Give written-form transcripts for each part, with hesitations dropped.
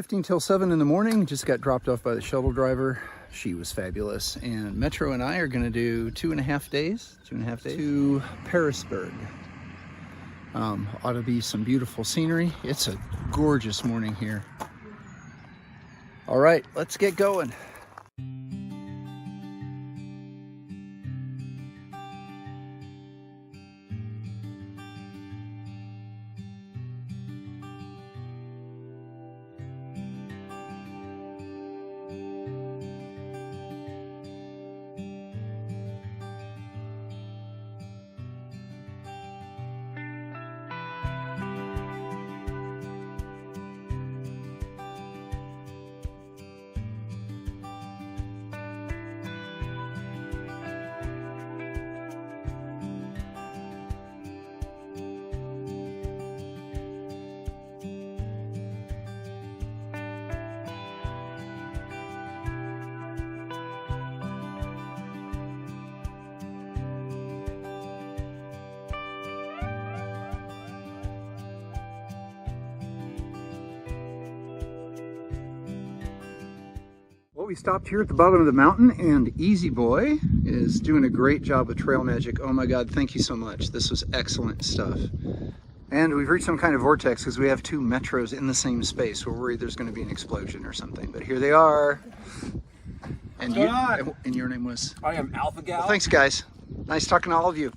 Drifting till 7 in the morning. Just got dropped off by the shuttle driver. She was fabulous. And Metro and I are going to do 2.5 days to Parisburg. Ought to be some beautiful scenery. It's a gorgeous morning here. All right, let's get going. Well, we stopped here at the bottom of the mountain, and Easy Boy is doing a great job with trail magic. Oh my God, thank you so much. This was excellent stuff. And we've reached some kind of vortex because we have 2 Metros in the same space. We're worried there's going to be an explosion or something, but here they are. And, and your name was? I am Alpha Gal. Well, thanks, guys. Nice talking to all of you.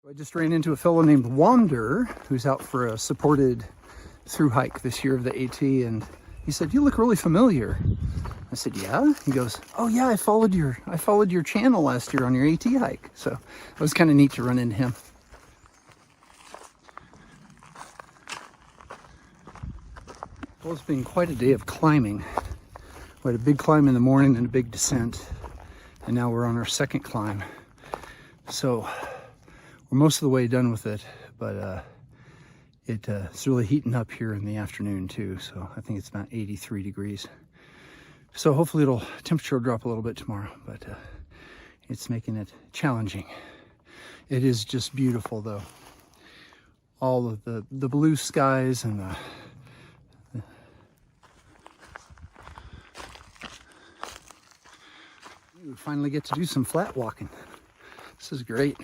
I just ran into a fellow named Wander who's out for a supported through hike this year of the AT, and he said, "You look really familiar." I said, "Yeah?" He goes, "Oh yeah, I followed your channel last year on your AT hike." So it was kind of neat to run into him. Well, it's been quite a day of climbing. We had a big climb in the morning and a big descent, and now we're on our second climb. So we're most of the way done with it, but it's really heating up here in the afternoon too. So I think it's about 83 degrees. So hopefully temperature will drop a little bit tomorrow, but it's making it challenging. It is just beautiful though. All of the blue skies and we finally get to do some flat walking. This is great.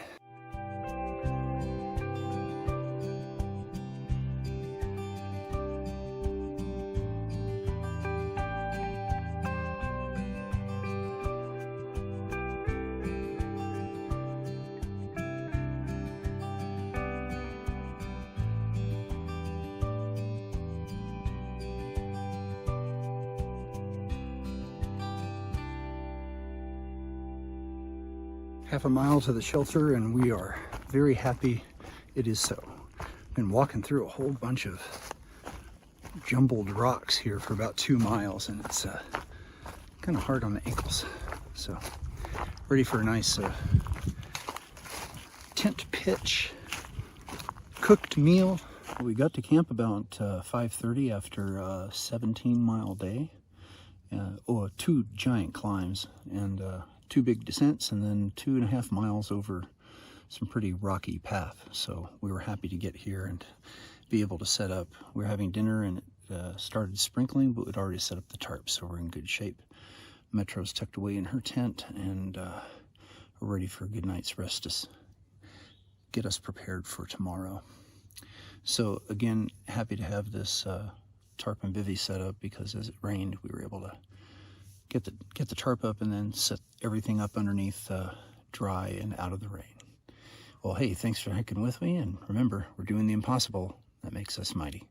Half a mile to the shelter, and we are very happy it is so. Been walking through a whole bunch of jumbled rocks here for about 2 miles, and it's kind of hard on the ankles. So ready for a nice tent pitch, cooked meal. We got to camp about 5:30 after a 17-mile day. 2 giant climbs and 2 big descents, and then 2.5 miles over some pretty rocky path. So we were happy to get here and be able to set up. We were having dinner and it started sprinkling, but we'd already set up the tarp, so we're in good shape. Metro's tucked away in her tent, and we're ready for a good night's rest to get us prepared for tomorrow. So again, happy to have this tarp and bivvy set up, because as it rained, we were able to get the tarp up and then set everything up underneath dry and out of the rain. Well, hey, thanks for hiking with me, and remember, we're doing the impossible. That makes us mighty.